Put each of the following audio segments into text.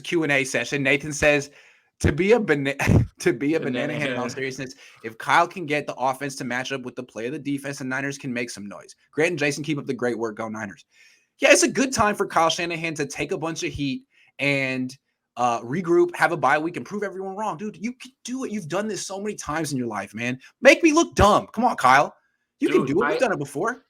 Q&A session. Nathan says, to be a banana head in all seriousness, if Kyle can get the offense to match up with the play of the defense, the Niners can make some noise. Grant and Jason, keep up the great work. Go Niners. Yeah, it's a good time for Kyle Shanahan to take a bunch of heat and regroup, have a bye week, and prove everyone wrong. Dude, you can do it. You've done this so many times in your life, man. Make me look dumb. Come on, Kyle. You can do it. We've done it before.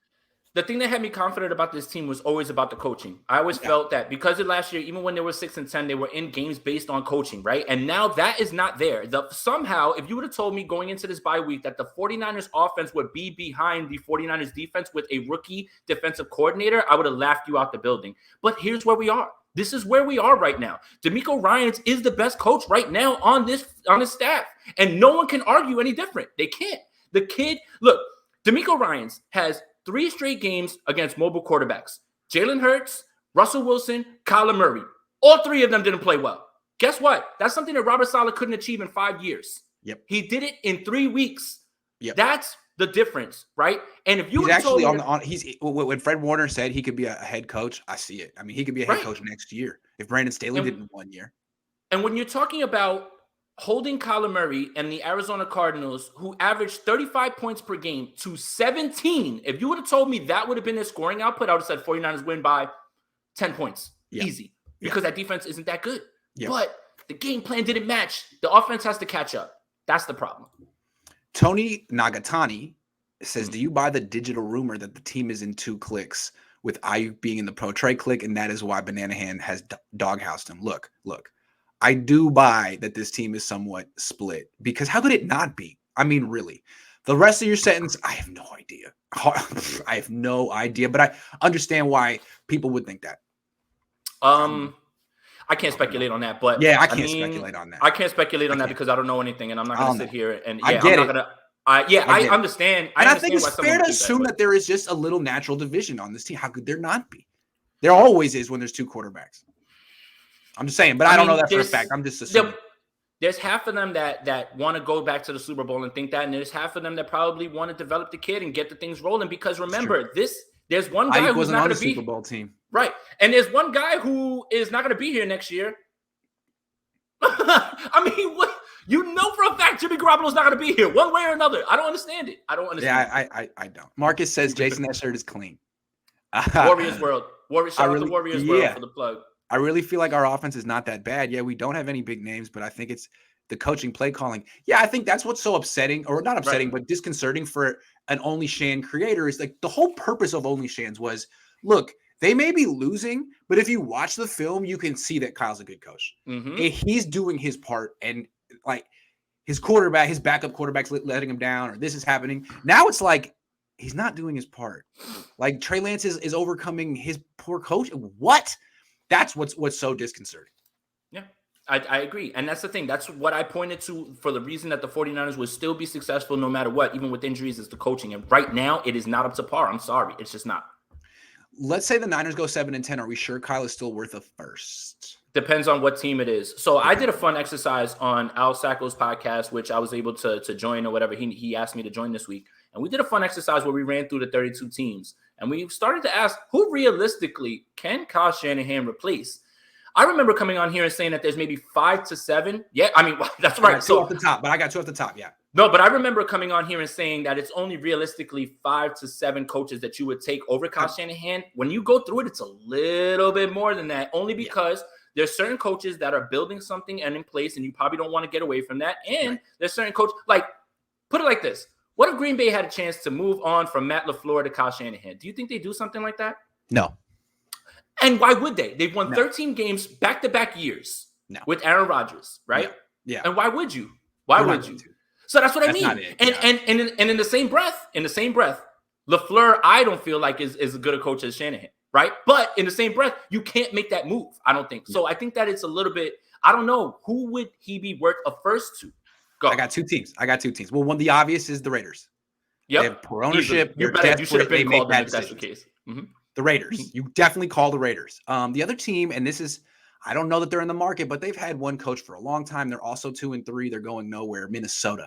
The thing that had me confident about this team was always about the coaching. I always felt that because of last year, even when they were 6-10, they were in games based on coaching, right? And now that is not there. Somehow, if you would have told me going into this bye week that the 49ers offense would be behind the 49ers defense with a rookie defensive coordinator, I would have laughed you out the building. But here's where we are. This is where we are right now. DeMeco Ryans is the best coach right now on this staff. And no one can argue any different. They can't. The kid, look, DeMeco Ryans has 3 straight games against mobile quarterbacks. Jalen Hurts, Russell Wilson, Kyler Murray. All 3 of them didn't play well. Guess what? That's something that Robert Saleh couldn't achieve in 5 years. Yep. He did it in 3 weeks. Yep. That's the difference, right? And if you he's actually when Fred Warner said he could be a head coach, I see it. I mean, he could be a head coach next year if Brandon Staley did in 1 year. And when you're talking about holding Kyler Murray and the Arizona Cardinals, who averaged 35 points per game, to 17. If you would have told me that would have been their scoring output, I would have said 49ers win by 10 points. Easy. Because that defense isn't that good. But the game plan didn't match. The offense has to catch up. That's the problem. Tony Nagatani says, do you buy the digital rumor that the team is in 2 clicks with Ayuk being in the pro trade click, and that is why Bananahan has doghoused him? Look. I do buy that this team is somewhat split, because how could it not be? I mean, really. The rest of your sentence, I have no idea. I have no idea, but I understand why people would think that. I can't speculate on that, but yeah, I can't speculate on that. I can't speculate on that because I don't know anything, and I'm not going to sit here and I get I'm not I understand. And I think it's fair to assume that there is just a little natural division on this team. How could there not be? There always is when there's 2 quarterbacks. I'm just saying, but I don't know that for a fact. I'm just assuming. There's half of them that want to go back to the Super Bowl and think that, and there's half of them that probably want to develop the kid and get the things rolling. Because remember, there's one guy who's not going to be Super Bowl team, right? And there's one guy who is not going to be here next year. I mean, what? You know for a fact Jimmy Garoppolo's not going to be here one way or another. I don't understand it. I don't understand. Yeah, I don't. Marcus says, Jason, that shirt is clean. Warriors World. Shout out to Warriors World for the plug. I really feel like our offense is not that bad. Yeah, we don't have any big names, but I think it's the coaching, play calling. Yeah, I think that's what's so upsetting, or not upsetting, but disconcerting for an Only Shan creator is like the whole purpose of Only Shans was, look, they may be losing, but if you watch the film, you can see that Kyle's a good coach. Mm-hmm. He's doing his part, and like his backup quarterback's letting him down, or this is happening. Now it's like he's not doing his part. Like Trey Lance is overcoming his poor coach. What? That's what's so disconcerting. Yeah, I agree. And that's the thing. That's what I pointed to for the reason that the 49ers would still be successful no matter what, even with injuries, is the coaching. And right now, it is not up to par. I'm sorry. It's just not. Let's say the Niners go 7-10. Are we sure Kyle is still worth a first? Depends on what team it is. So I did a fun exercise on Al Sacco's podcast, which I was able to join or whatever. He asked me to join this week. And we did a fun exercise where we ran through the 32 teams. And we started to ask, who realistically can Kyle Shanahan replace? I remember coming on here and saying that there's maybe 5 to 7. Yeah, I mean, that's right. So off the top, but I got 2 off the top, yeah. No, but I remember coming on here and saying that it's only realistically 5 to 7 coaches that you would take over Kyle Shanahan. When you go through it, it's a little bit more than that, only because there's certain coaches that are building something and in place, and you probably don't want to get away from that. And there's certain coaches, like, put it like this. What if Green Bay had a chance to move on from Matt LaFleur to Kyle Shanahan? Do you think they do something like that? No. And why would they? They've won 13 games back-to-back years with Aaron Rodgers, right? Yeah. And why would you? Why would you? So that's what I mean. And in the same breath, LaFleur, I don't feel like is as good a coach as Shanahan, right? But in the same breath, you can't make that move. I don't think. So I think that it's a little bit, I don't know, who would he be worth a first to? Go. I got two teams. Well, one, the obvious is the Raiders. Yep. They have poor ownership. You should have been called if that's the case. Mm-hmm. The Raiders. You definitely call the Raiders. The other team, and this is, I don't know that they're in the market, but they've had one coach for a long time. They're also 2-3. They're going nowhere. Minnesota.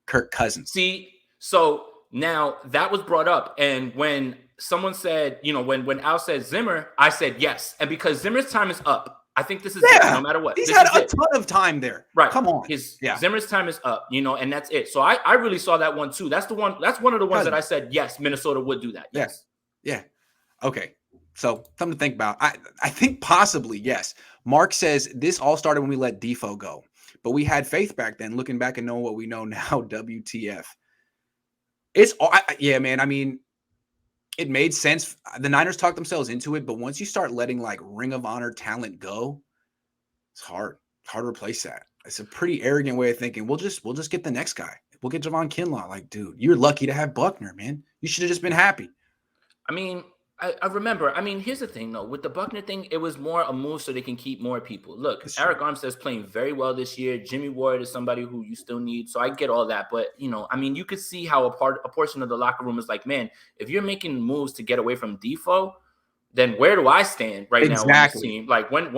Kirk Cousins. See, so now that was brought up. And when someone said, when Al said Zimmer, I said yes. And because Zimmer's time is up, I think this is it, no matter what. He's this had is a it. ton of time there. Right. Come on. Zimmer's time is up, and that's it. So I really saw that one too. That's one of the ones that I said, yes, Minnesota would do that. Yes. Yeah. Okay. So something to think about. I think possibly, yes. Mark says this all started when we let Defoe go, but we had faith back then. Looking back and knowing what we know now, WTF. Yeah, man. I mean, it made sense. The Niners talked themselves into it, but once you start letting like Ring of Honor talent go, it's hard. It's hard to replace that. It's a pretty arrogant way of thinking. We'll just get the next guy. We'll get Javon Kinlaw. Like, dude, you're lucky to have Buckner, man. You should have just been happy. I mean, I remember. I mean, here's the thing, though. With the Buckner thing, it was more a move so they can keep more people. Look, Eric Armstead's playing very well this year. Jimmy Ward is somebody who you still need. So I get all that. But, I mean, you could see how a portion of the locker room is like, man, if you're making moves to get away from Defoe, then where do I stand now on this team? Like, when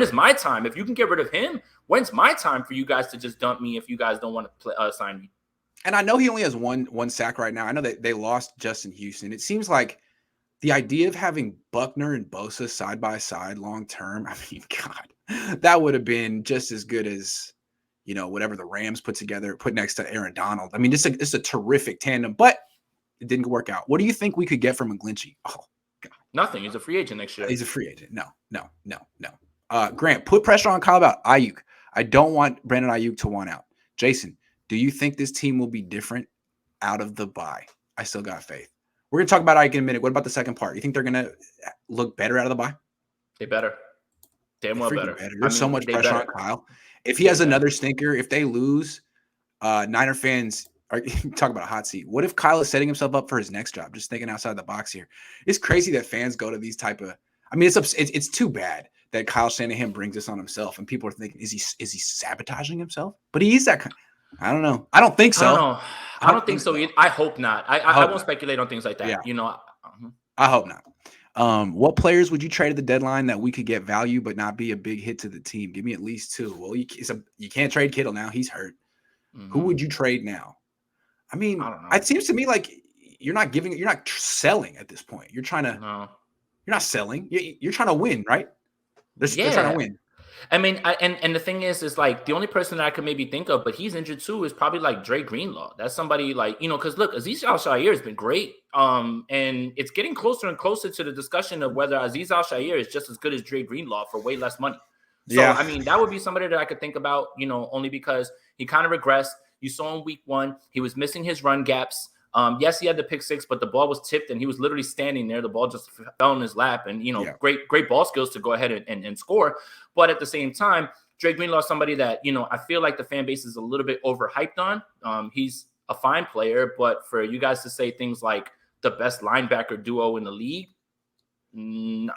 is my time? If you can get rid of him, when's my time for you guys to just dump me if you guys don't want to sign me? And I know he only has one sack right now. I know that they lost Justin Houston. It seems like the idea of having Buckner and Bosa side by side long term, I mean, God, that would have been just as good as, whatever the Rams put next to Aaron Donald. I mean, it's a terrific tandem, but it didn't work out. What do you think we could get from McGlinchey? Oh, God. Nothing. He's a free agent next year. He's a free agent. No. Grant, put pressure on Kyle about Ayuk. I don't want Brandon Ayuk to want out. Jason, do you think this team will be different out of the bye? I still got faith. We're going to talk about Ayuk in a minute. What about the second part? You think they're going to look better out of the bye? They better. Damn well better. There's so much pressure on Kyle. If he has another stinker, if they lose, Niner fans are talking about a hot seat. What if Kyle is setting himself up for his next job? Just thinking outside the box here. It's crazy that fans go to these type of – I mean, it's too bad that Kyle Shanahan brings this on himself, and people are thinking, is he sabotaging himself? But he is that kind – I don't know. I don't think so. I don't think so either. I hope not. I won't speculate on things like that. Yeah. I hope not. What players would you trade at the deadline that we could get value but not be a big hit to the team? Give me at least two. Well, you can't trade Kittle now. He's hurt. Mm-hmm. Who would you trade now? I mean, it seems to me like you're not selling at this point. You're not selling. You're trying to win, right? They're trying to win. I mean, and the thing is like the only person that I could maybe think of, but he's injured too, is probably like Dre Greenlaw. That's somebody like, because look, Azeez Al-Shaair has been great. And it's getting closer and closer to the discussion of whether Azeez Al-Shaair is just as good as Dre Greenlaw for way less money. So, I mean, that would be somebody that I could think about, only because he kind of regressed. You saw in week 1, he was missing his run gaps. Yes, he had the pick 6, but the ball was tipped and he was literally standing there. The ball just fell in his lap and, great ball skills to go ahead and score. But at the same time, Dre Greenlaw is somebody that, I feel like the fan base is a little bit overhyped on. He's a fine player, but for you guys to say things like the best linebacker duo in the league, no.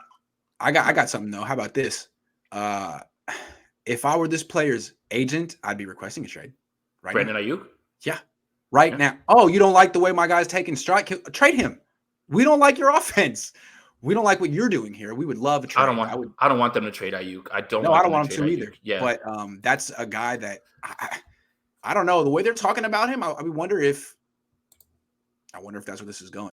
I got something though. How about this? If I were this player's agent, I'd be requesting a trade. Right, Brandon Ayuk? Yeah. Right now. Oh, you don't like the way my guy's taking strike? Trade him. We don't like your offense. We don't like what you're doing here. We would love a trade. I don't want them to trade Ayuk. I don't want them to either. Yeah. But that's a guy that I don't know. The way they're talking about him, I wonder if that's where this is going.